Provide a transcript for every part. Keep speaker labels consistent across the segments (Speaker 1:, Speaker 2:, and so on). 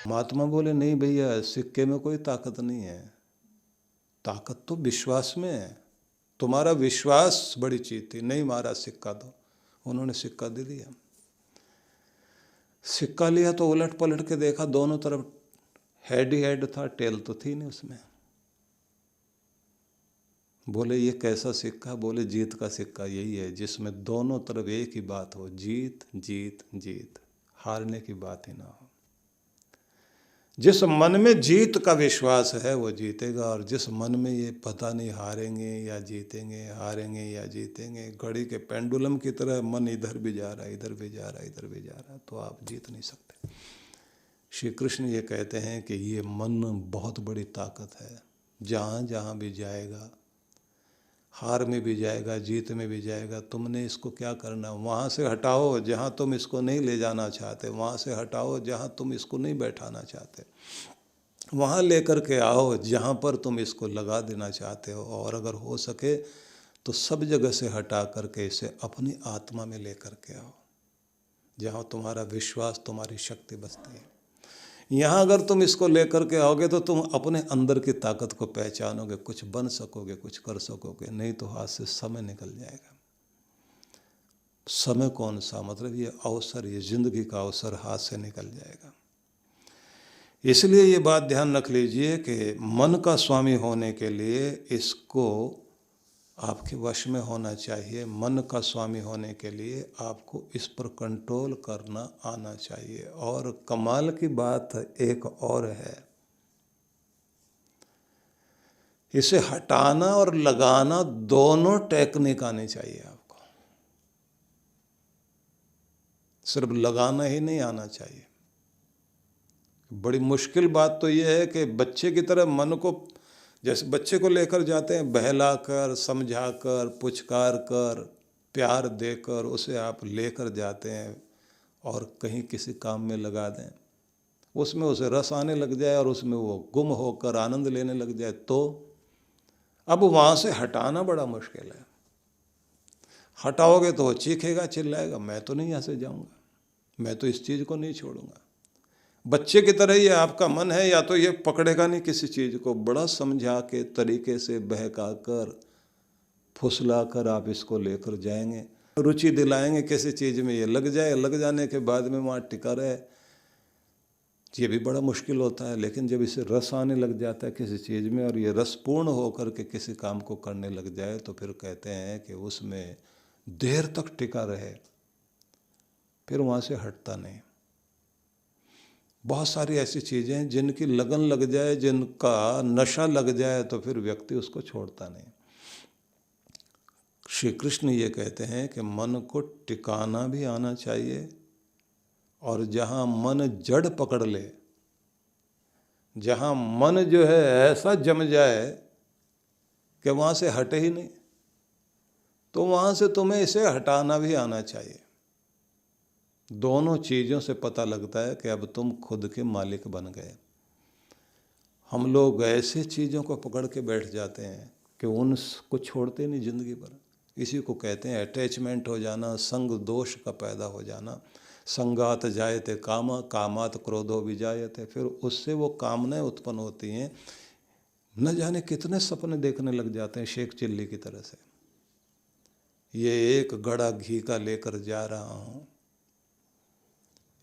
Speaker 1: महात्मा बोले नहीं भैया, सिक्के में कोई ताकत नहीं है, ताकत तो विश्वास में है, तुम्हारा विश्वास बड़ी चीज थी। नहीं महाराज सिक्का दो। उन्होंने सिक्का दे दिया। सिक्का लिया तो उलट पलट के देखा, दोनों तरफ हेड ही हेड था, टेल तो थी नहीं उसमें। बोले ये कैसा सिक्का? बोले जीत का सिक्का यही है जिसमें दोनों तरफ एक ही बात हो, जीत जीत जीत, हारने की बात ही ना हो। जिस मन में जीत का विश्वास है वो जीतेगा, और जिस मन में ये पता नहीं हारेंगे या जीतेंगे, हारेंगे या जीतेंगे, घड़ी के पेंडुलम की तरह मन इधर भी जा रहा है, इधर भी जा रहा है, इधर भी जा रहा है, तो आप जीत नहीं सकते। श्री कृष्ण ये कहते हैं कि ये मन बहुत बड़ी ताकत है, जहाँ जहाँ भी जाएगा, हार में भी जाएगा, जीत में भी जाएगा, तुमने इसको क्या करना? वहाँ से हटाओ जहाँ तुम इसको नहीं ले जाना चाहते, वहाँ से हटाओ जहाँ तुम इसको नहीं बैठाना चाहते, वहाँ लेकर के आओ जहाँ पर तुम इसको लगा देना चाहते हो। और अगर हो सके तो सब जगह से हटा करके इसे अपनी आत्मा में लेकर के आओ, जहाँ तुम्हारा विश्वास, तुम्हारी शक्ति बसती है। यहाँ अगर तुम इसको लेकर के आओगे तो तुम अपने अंदर की ताकत को पहचानोगे, कुछ बन सकोगे, कुछ कर सकोगे। नहीं तो हाथ से समय निकल जाएगा। समय कौन सा, मतलब ये अवसर, ये जिंदगी का अवसर हाथ से निकल जाएगा। इसलिए ये बात ध्यान रख लीजिए कि मन का स्वामी होने के लिए इसको आपके वश में होना चाहिए। मन का स्वामी होने के लिए आपको इस पर कंट्रोल करना आना चाहिए। और कमाल की बात एक और है, इसे हटाना और लगाना दोनों टेक्निक आनी चाहिए आपको, सिर्फ लगाना ही नहीं आना चाहिए। बड़ी मुश्किल बात तो यह है कि बच्चे की तरह मन को, जैसे बच्चे को लेकर जाते हैं, बहलाकर, समझाकर, पुचकार कर, प्यार देकर उसे आप लेकर जाते हैं और कहीं किसी काम में लगा दें, उसमें उसे रस आने लग जाए और उसमें वो गुम होकर आनंद लेने लग जाए, तो अब वहाँ से हटाना बड़ा मुश्किल है। हटाओगे तो वो चीखेगा, चिल्लाएगा, मैं तो नहीं यहाँ से जाऊँगा, मैं तो इस चीज़ को नहीं छोड़ूंगा। बच्चे की तरह ये आपका मन है, या तो ये पकड़ेगा नहीं किसी चीज़ को, बड़ा समझा के, तरीके से बहका कर, फुसला कर आप इसको लेकर जाएंगे, रुचि दिलाएंगे किसी चीज़ में, ये लग जाए, लग जाने के बाद में वहाँ टिका रहे, ये भी बड़ा मुश्किल होता है। लेकिन जब इसे रस आने लग जाता है किसी चीज़ में और ये रसपूर्ण होकर के किसी काम को करने लग जाए, तो फिर कहते हैं कि उसमें देर तक टिका रहे, फिर वहाँ से हटता नहीं। बहुत सारी ऐसी चीज़ें हैं जिनकी लगन लग जाए, जिनका नशा लग जाए, तो फिर व्यक्ति उसको छोड़ता नहीं। श्री कृष्ण ये कहते हैं कि मन को टिकाना भी आना चाहिए, और जहाँ मन जड़ पकड़ ले, जहाँ मन जो है ऐसा जम जाए कि वहाँ से हटे ही नहीं, तो वहाँ से तुम्हें इसे हटाना भी आना चाहिए। दोनों चीज़ों से पता लगता है कि अब तुम खुद के मालिक बन गए। हम लोग ऐसे चीज़ों को पकड़ के बैठ जाते हैं कि उनको छोड़ते नहीं ज़िंदगी भर। इसी को कहते हैं अटैचमेंट हो जाना, संग दोष का पैदा हो जाना। संगात जायते कामा, कामात क्रोधो विजायते। फिर उससे वो कामनाएं उत्पन्न होती हैं, न जाने कितने सपने देखने लग जाते हैं शेख चिल्ली की तरह से। ये एक गड़ा घी का लेकर जा रहा हूँ,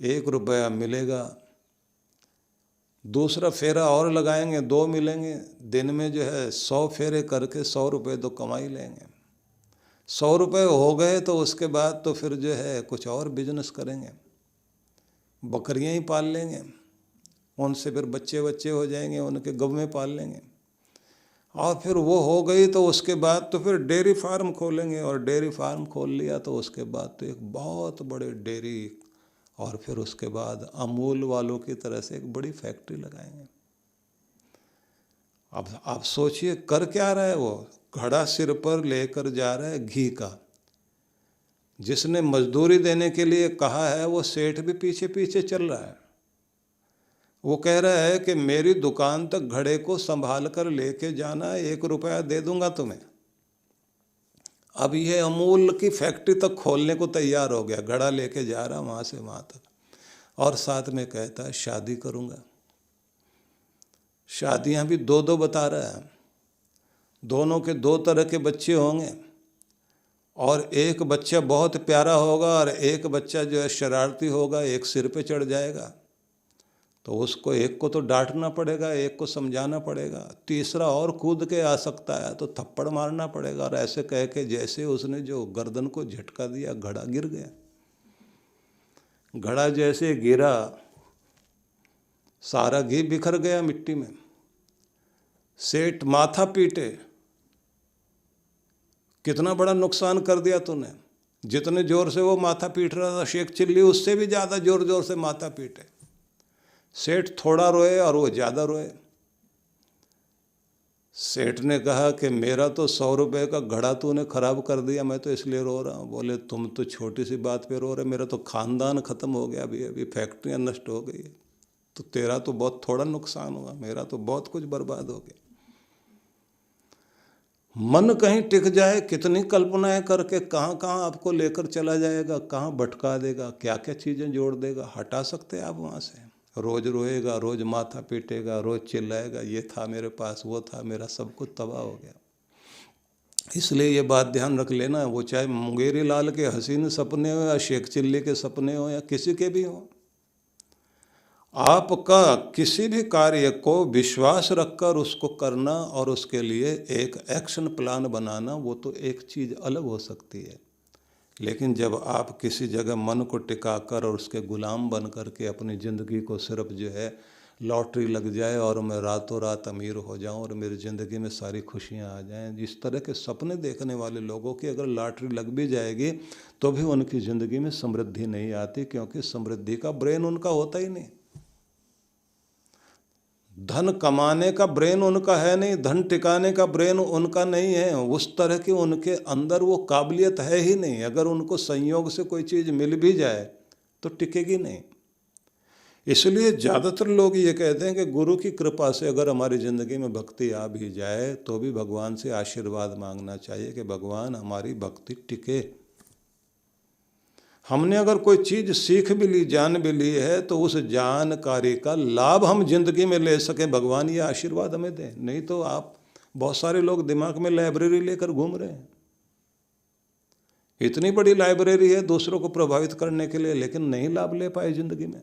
Speaker 1: 1 रुपया मिलेगा, दूसरा फेरा और लगाएंगे, 2 मिलेंगे, दिन में जो है 100 फेरे करके 100 रुपये तो कमा ही लेंगे। 100 रुपये हो गए तो उसके बाद तो फिर जो है कुछ और बिजनेस करेंगे, बकरियां ही पाल लेंगे, उनसे फिर बच्चे हो जाएंगे, उनके गव में पाल लेंगे, और फिर वो हो गई तो उसके बाद तो फिर डेयरी फार्म खोलेंगे, और डेयरी फार्म खोल लिया तो उसके बाद तो एक बहुत बड़े डेयरी, और फिर उसके बाद अमूल वालों की तरह से एक बड़ी फैक्ट्री लगाएंगे। अब आप सोचिए कर क्या रहा है वो, घड़ा सिर पर लेकर जा रहा है घी का। जिसने मजदूरी देने के लिए कहा है वो सेठ भी पीछे पीछे चल रहा है। वो कह रहा है कि मेरी दुकान तक घड़े को संभाल कर लेके जाना, 1 रुपया दे दूंगा तुम्हें। अब ये अमूल की फैक्ट्री तक खोलने को तैयार हो गया, घड़ा लेके जा रहा वहाँ से वहाँ तक, और साथ में कहता है शादी करूँगा। शादियां भी दो दो बता रहा है, दोनों के दो तरह के बच्चे होंगे, और एक बच्चा बहुत प्यारा होगा और एक बच्चा जो है शरारती होगा, एक सिर पे चढ़ जाएगा। तो उसको एक को तो डांटना पड़ेगा, एक को समझाना पड़ेगा, तीसरा और कूद के आ सकता है तो थप्पड़ मारना पड़ेगा। और ऐसे कह के जैसे उसने जो गर्दन को झटका दिया, घड़ा गिर गया। घड़ा जैसे गिरा, सारा घी बिखर गया मिट्टी में। सेठ माथा पीटे, कितना बड़ा नुकसान कर दिया तूने। जितने जोर से वो माथा पीट रहा था शेख चिल्ली, उससे भी ज़्यादा जोर जोर से माथा पीटे। सेठ थोड़ा रोए और वो ज़्यादा रोए। सेठ ने कहा कि मेरा तो 100 रुपये का घड़ा तूने खराब कर दिया, मैं तो इसलिए रो रहा हूँ। बोले तुम तो छोटी सी बात पे रो रहे, मेरा तो खानदान ख़त्म हो गया, अभी फैक्ट्रियाँ नष्ट हो गई है। तो तेरा तो बहुत थोड़ा नुकसान हुआ, मेरा तो बहुत कुछ बर्बाद हो गया। मन कहीं टिक जाए, कितनी कल्पनाएं करके कहाँ कहाँ आपको लेकर चला जाएगा, कहाँ भटका देगा, क्या क्या चीज़ें जोड़ देगा। हटा सकते आप वहाँ से। रोज़ रोएगा, रोज़ माथा पीटेगा, रोज़ चिल्लाएगा, ये था मेरे पास, वो था, मेरा सब कुछ तबाह हो गया। इसलिए ये बात ध्यान रख लेना, वो चाहे मुंगेरी लाल के हसीन सपने हो या शेख चिल्ली के सपने हो या किसी के भी हो, आपका किसी भी कार्य को विश्वास रखकर उसको करना और उसके लिए एक एक्शन प्लान बनाना, वो तो एक चीज़ अलग हो सकती है। लेकिन जब आप किसी जगह मन को टिकाकर और उसके गुलाम बन करके अपनी ज़िंदगी को सिर्फ जो है लॉटरी लग जाए और मैं रातों रात अमीर हो जाऊं और मेरी ज़िंदगी में सारी खुशियां आ जाएं, इस तरह के सपने देखने वाले लोगों की अगर लॉटरी लग भी जाएगी तो भी उनकी ज़िंदगी में समृद्धि नहीं आती, क्योंकि समृद्धि का ब्रेन उनका होता ही नहीं। धन कमाने का ब्रेन उनका है नहीं, धन टिकाने का ब्रेन उनका नहीं है, उस तरह की उनके अंदर वो काबिलियत है ही नहीं। अगर उनको संयोग से कोई चीज़ मिल भी जाए तो टिकेगी नहीं। इसलिए ज़्यादातर लोग ये कहते हैं कि गुरु की कृपा से अगर हमारी ज़िंदगी में भक्ति आ भी जाए तो भी भगवान से आशीर्वाद मांगना चाहिए कि भगवान हमारी भक्ति टिके। हमने अगर कोई चीज़ सीख भी ली, जान भी ली है, तो उस जानकारी का लाभ हम जिंदगी में ले सकें, भगवान ये आशीर्वाद हमें दें। नहीं तो आप, बहुत सारे लोग दिमाग में लाइब्रेरी लेकर घूम रहे हैं, इतनी बड़ी लाइब्रेरी है दूसरों को प्रभावित करने के लिए, लेकिन नहीं लाभ ले पाए जिंदगी में।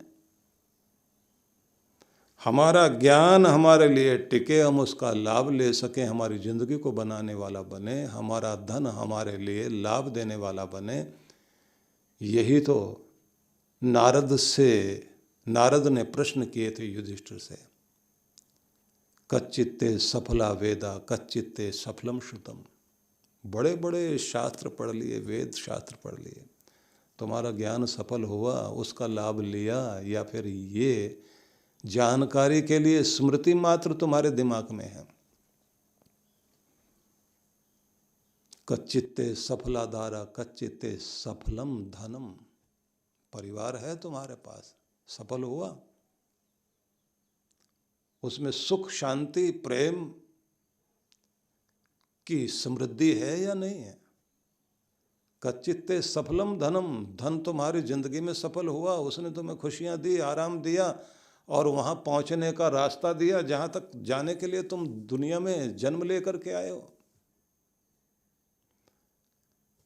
Speaker 1: हमारा ज्ञान हमारे लिए टिके, हम उसका लाभ ले सकें, हमारी ज़िंदगी को बनाने वाला बने, हमारा धन हमारे लिए लाभ देने वाला बने। यही तो नारद ने प्रश्न किए थे युधिष्ठिर से, कच्चित्ते सफला वेदा कच्चित्ते सफलम श्रुतम। बड़े बड़े शास्त्र पढ़ लिए, वेद शास्त्र पढ़ लिए, तुम्हारा ज्ञान सफल हुआ, उसका लाभ लिया, या फिर ये जानकारी के लिए स्मृति मात्र तुम्हारे दिमाग में है। कच्चित्ते सफलाधारा कच्चित्ते सफलम धनम। परिवार है तुम्हारे पास, सफल हुआ, उसमें सुख शांति प्रेम की समृद्धि है या नहीं है। कच्चित्ते सफलम धनम, धन तुम्हारी जिंदगी में सफल हुआ, उसने तुम्हें खुशियां दी, आराम दिया और वहां पहुंचने का रास्ता दिया जहां तक जाने के लिए तुम दुनिया में जन्म लेकर के आए हो।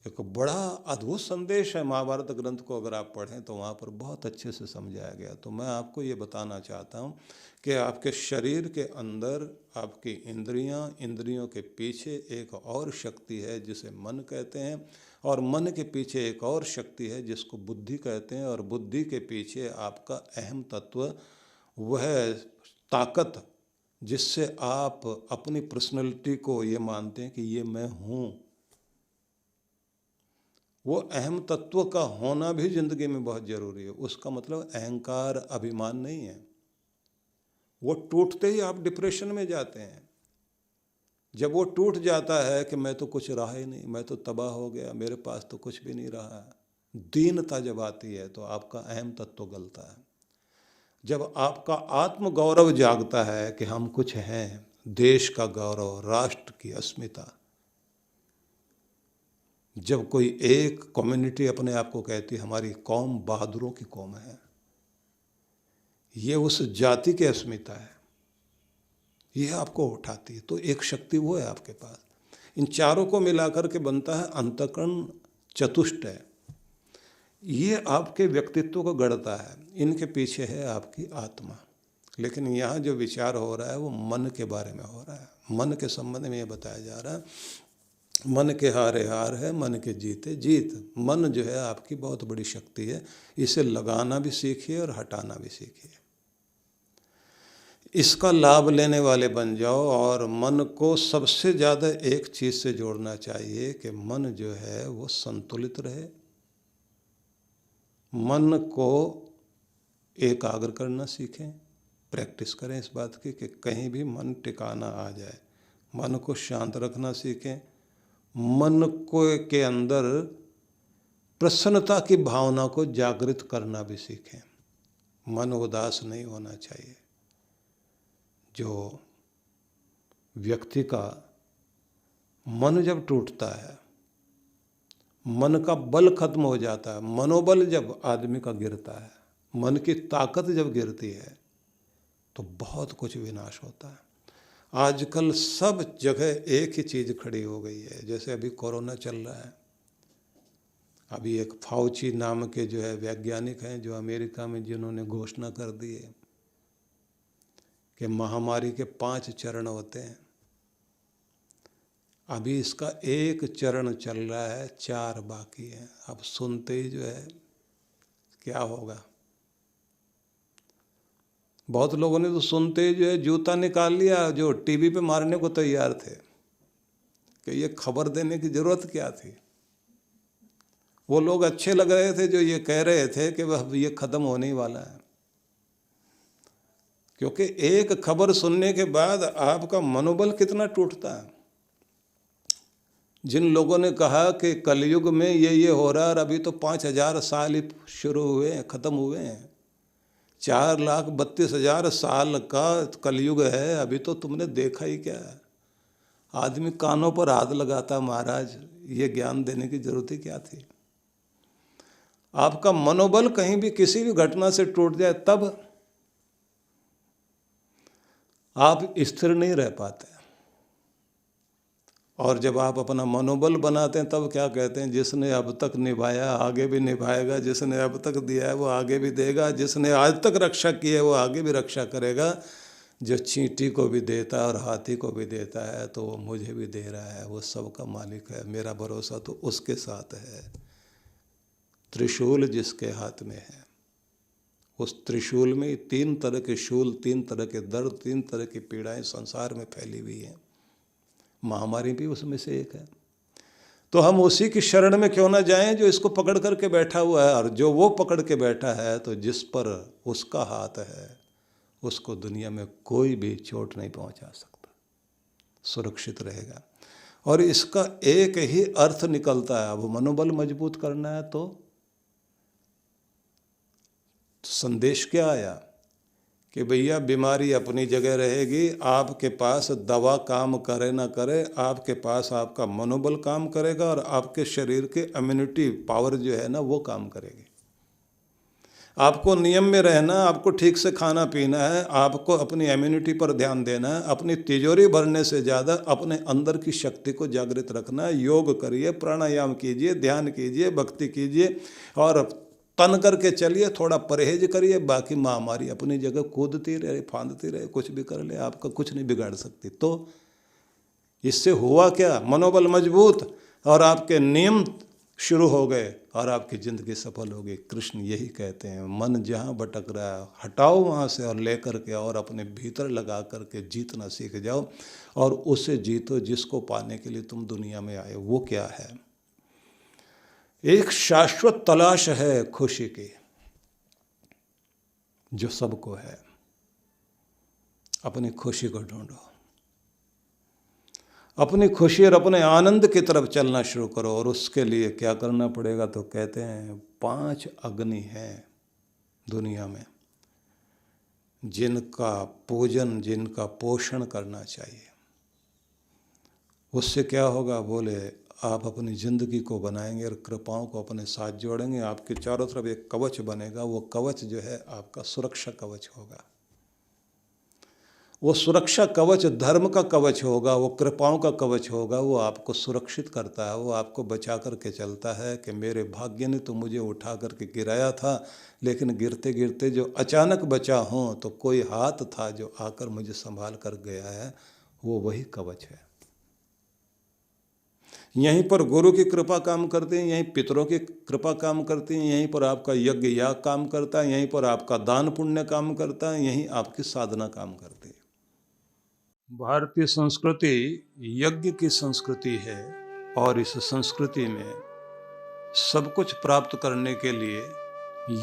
Speaker 1: एक बड़ा अद्भुत संदेश है, महाभारत ग्रंथ को अगर आप पढ़ें तो वहाँ पर बहुत अच्छे से समझाया गया। तो मैं आपको ये बताना चाहता हूँ कि आपके शरीर के अंदर आपकी इंद्रियों के पीछे एक और शक्ति है जिसे मन कहते हैं, और मन के पीछे एक और शक्ति है जिसको बुद्धि कहते हैं, और बुद्धि के पीछे आपका अहम तत्व, वह ताकत जिससे आप अपनी पर्सनैलिटी को ये मानते हैं कि ये मैं हूँ। वो अहम तत्व का होना भी जिंदगी में बहुत जरूरी है। उसका मतलब अहंकार अभिमान नहीं है। वो टूटते ही आप डिप्रेशन में जाते हैं। जब वो टूट जाता है कि मैं तो कुछ रहा ही नहीं, मैं तो तबाह हो गया, मेरे पास तो कुछ भी नहीं रहा, दीनता जब आती है तो आपका अहम तत्व गलता है। जब आपका आत्म गौरव जागता है कि हम कुछ हैं, देश का गौरव, राष्ट्र की अस्मिता, जब कोई एक कम्युनिटी अपने आप को कहती है हमारी कौम बहादुरों की कौम है, ये उस जाति की अस्मिता है। यह आपको उठाती है। तो एक शक्ति वो है आपके पास। इन चारों को मिलाकर के बनता है अंतःकरण चतुष्टय। ये आपके व्यक्तित्व को गढ़ता है। इनके पीछे है आपकी आत्मा। लेकिन यहाँ जो विचार हो रहा है वो मन के बारे में हो रहा है। मन के संबंध में ये बताया जा रहा है, मन के हारे हार है, मन के जीते जीत। मन जो है आपकी बहुत बड़ी शक्ति है। इसे लगाना भी सीखिए और हटाना भी सीखिए। इसका लाभ लेने वाले बन जाओ। और मन को सबसे ज़्यादा एक चीज़ से जोड़ना चाहिए कि मन जो है वो संतुलित रहे। मन को एकाग्र करना सीखें, प्रैक्टिस करें इस बात की कि कहीं भी मन टिकाना आ जाए। मन को शांत रखना सीखें। मन को के अंदर प्रसन्नता की भावना को जागृत करना भी सीखें। मन उदास नहीं होना चाहिए। जो व्यक्ति का मन जब टूटता है, मन का बल खत्म हो जाता है, मनोबल जब आदमी का गिरता है, मन की ताकत जब गिरती है, तो बहुत कुछ विनाश होता है। आजकल सब जगह एक ही चीज़ खड़ी हो गई है। जैसे अभी कोरोना चल रहा है, अभी एक फाउची नाम के जो है वैज्ञानिक हैं जो अमेरिका में, जिन्होंने घोषणा कर दी है कि महामारी के 5 चरण होते हैं। अभी इसका एक चरण चल रहा है, 4 बाकी हैं। अब सुनते ही जो है क्या होगा। बहुत लोगों ने तो सुनते ही जो है जूता निकाल लिया, जो टीवी पे मारने को तैयार थे कि ये खबर देने की ज़रूरत क्या थी। वो लोग अच्छे लग रहे थे जो ये कह रहे थे कि वह ये ख़त्म होने ही वाला है। क्योंकि एक खबर सुनने के बाद आपका मनोबल कितना टूटता है। जिन लोगों ने कहा कि कलयुग में ये हो रहा है, और अभी तो 5000 साल ही शुरू हुए हैं, ख़त्म हुए हैं। 4,32,000 साल का कलयुग है, अभी तो तुमने देखा ही क्या है। आदमी कानों पर हाथ लगाता, महाराज ये ज्ञान देने की जरूरत ही क्या थी। आपका मनोबल कहीं भी किसी भी घटना से टूट जाए तब आप स्थिर नहीं रह पाते। और जब आप अपना मनोबल बनाते हैं तब क्या कहते हैं, जिसने अब तक निभाया आगे भी निभाएगा, जिसने अब तक दिया है वो आगे भी देगा, जिसने आज तक रक्षा की है वो आगे भी रक्षा करेगा। जो चींटी को भी देता है और हाथी को भी देता है तो वो मुझे भी दे रहा है। वो सबका मालिक है। मेरा भरोसा तो उसके साथ है। त्रिशूल जिसके हाथ में है, उस त्रिशूल में 3 तरह के शूल, 3 तरह के दर्द, 3 तरह की पीड़ाएं संसार में फैली हुई हैं। महामारी भी उसमें से एक है। तो हम उसी की शरण में क्यों ना जाएं जो इसको पकड़ करके बैठा हुआ है। और जो वो पकड़ के बैठा है तो जिस पर उसका हाथ है उसको दुनिया में कोई भी चोट नहीं पहुंचा सकता, सुरक्षित रहेगा। और इसका एक ही अर्थ निकलता है। अब मनोबल मजबूत करना है तो संदेश क्या आया कि भैया बीमारी अपनी जगह रहेगी। आपके पास दवा काम करे ना करे, आपके पास आपका मनोबल काम करेगा और आपके शरीर के इम्यूनिटी पावर जो है ना वो काम करेगी। आपको नियम में रहना, आपको ठीक से खाना पीना है, आपको अपनी इम्यूनिटी पर ध्यान देना है। अपनी तिजोरी भरने से ज़्यादा अपने अंदर की शक्ति को जागृत रखना है। योग करिए, प्राणायाम कीजिए, ध्यान कीजिए, भक्ति कीजिए और तन करके चलिए। थोड़ा परहेज करिए, बाकी महामारी अपनी जगह कूदती रहे, फांदती रहे, कुछ भी कर ले, आपका कुछ नहीं बिगाड़ सकती। तो इससे हुआ क्या, मनोबल मजबूत और आपके नियम शुरू हो गए और आपकी ज़िंदगी सफल हो गई। कृष्ण यही कहते हैं, मन जहाँ भटक रहा है हटाओ वहाँ से और लेकर के और अपने भीतर लगा करके जीतना सीख जाओ और उसे जीतो जिसको पाने के लिए तुम दुनिया में आए। वो क्या है? एक शाश्वत तलाश है खुशी की जो सबको है। अपनी खुशी को ढूंढो, अपनी खुशी और अपने आनंद की तरफ चलना शुरू करो। और उसके लिए क्या करना पड़ेगा? तो कहते हैं 5 अग्नि हैं दुनिया में जिनका पूजन, जिनका पोषण करना चाहिए। उससे क्या होगा? बोले आप अपनी ज़िंदगी को बनाएंगे और कृपाओं को अपने साथ जोड़ेंगे। आपके चारों तरफ एक कवच बनेगा। वो कवच जो है आपका सुरक्षा कवच होगा। वो सुरक्षा कवच धर्म का कवच होगा, वो कृपाओं का कवच होगा, वो आपको सुरक्षित करता है, वो आपको बचा करके चलता है कि मेरे भाग्य ने तो मुझे उठा करके गिराया था, लेकिन गिरते गिरते जो अचानक बचा हूँ तो कोई हाथ था जो आकर मुझे संभाल कर गया है, वो वही कवच है। यहीं पर गुरु की कृपा काम करती है, यहीं पितरों की कृपा काम करती है, यहीं पर आपका यज्ञ याग काम करता है, यहीं पर आपका दान पुण्य काम करता है, यहीं आपकी साधना काम करती है। भारतीय संस्कृति यज्ञ की संस्कृति है और इस संस्कृति में सब कुछ प्राप्त करने के लिए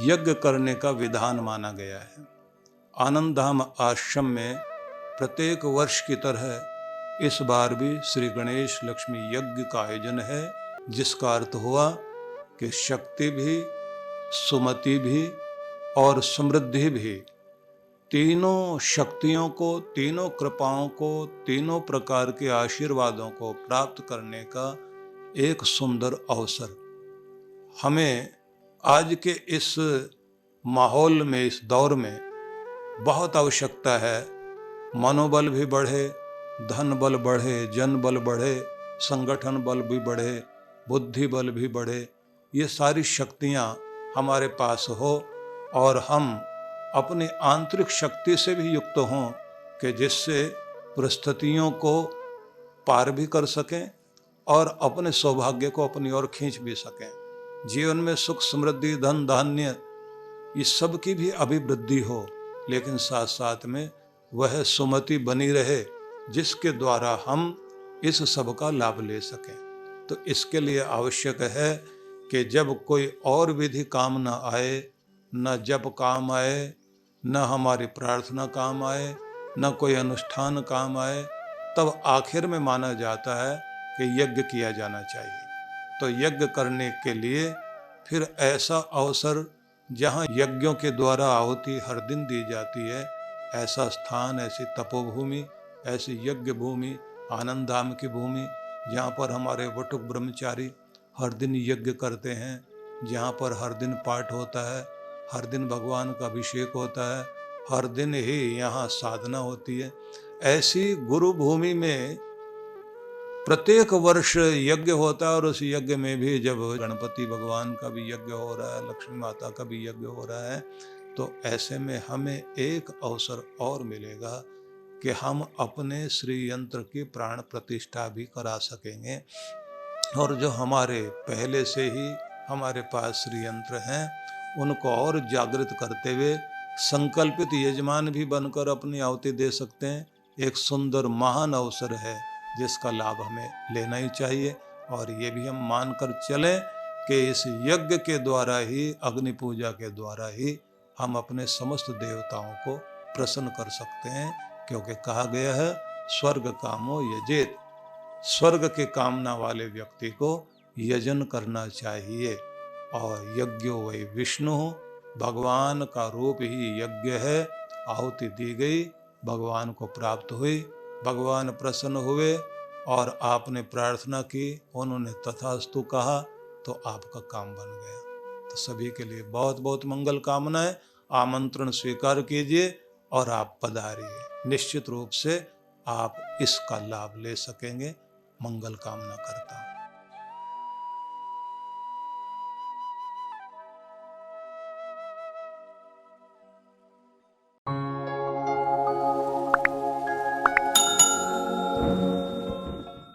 Speaker 1: यज्ञ करने का विधान माना गया है। आनंद धाम आश्रम में प्रत्येक वर्ष की तरह इस बार भी श्री गणेश लक्ष्मी यज्ञ का आयोजन है, जिसका अर्थ हुआ कि शक्ति भी, सुमति भी और समृद्धि भी, तीनों शक्तियों को, तीनों कृपाओं को, तीनों प्रकार के आशीर्वादों को प्राप्त करने का एक सुंदर अवसर हमें आज के इस माहौल में, इस दौर में बहुत आवश्यकता है। मनोबल भी बढ़े, धन बल बढ़े, जन बल बढ़े, संगठन बल भी बढ़े, बुद्धि बल भी बढ़े, ये सारी शक्तियाँ हमारे पास हो और हम अपनी आंतरिक शक्ति से भी युक्त हों कि जिससे परिस्थितियों को पार भी कर सकें और अपने सौभाग्य को अपनी ओर खींच भी सकें। जीवन में सुख, समृद्धि, धन धान्य, इस सब की भी अभिवृद्धि हो, लेकिन साथ साथ में वह सुमति बनी रहे जिसके द्वारा हम इस सब का लाभ ले सकें। तो इसके लिए आवश्यक है कि जब कोई और विधि काम न आए, न जप काम आए, न हमारी प्रार्थना काम आए, न कोई अनुष्ठान काम आए, तब आखिर में माना जाता है कि यज्ञ किया जाना चाहिए। तो यज्ञ करने के लिए फिर ऐसा अवसर जहाँ यज्ञों के द्वारा आहुति हर दिन दी जाती है, ऐसा स्थान, ऐसी तपोभूमि, ऐसी यज्ञ भूमि, आनंद धाम की भूमि, जहाँ पर हमारे वटुक ब्रह्मचारी हर दिन यज्ञ करते हैं, जहाँ पर हर दिन पाठ होता है, हर दिन भगवान का अभिषेक होता है, हर दिन ही यहाँ साधना होती है। ऐसी गुरु भूमि में प्रत्येक वर्ष यज्ञ होता है और उस यज्ञ में भी जब गणपति भगवान का भी यज्ञ हो रहा है, लक्ष्मी माता का भी यज्ञ हो रहा है, तो ऐसे में हमें एक अवसर और मिलेगा कि हम अपने श्री यंत्र की प्राण प्रतिष्ठा भी करा सकेंगे। और जो हमारे पहले से ही हमारे पास श्री यंत्र हैं, उनको और जागृत करते हुए संकल्पित यजमान भी बनकर अपनी आहुति दे सकते हैं। एक सुंदर महान अवसर है जिसका लाभ हमें लेना ही चाहिए। और ये भी हम मानकर चलें कि इस यज्ञ के द्वारा ही, अग्नि पूजा के द्वारा ही हम अपने समस्त देवताओं को प्रसन्न कर सकते हैं, क्योंकि कहा गया है स्वर्ग कामो यजेत, स्वर्ग के कामना वाले व्यक्ति को यजन करना चाहिए। और यज्ञो वै विष्णु, भगवान का रूप ही यज्ञ है। आहुति दी गई, भगवान को प्राप्त हुई, भगवान प्रसन्न हुए और आपने प्रार्थना की, उन्होंने तथास्तु कहा, तो आपका काम बन गया। तो सभी के लिए बहुत बहुत मंगल कामनाएं। आमंत्रण स्वीकार कीजिए और आप पधारिए। निश्चित रूप से आप इसका लाभ ले सकेंगे। मंगल कामना करता हूं।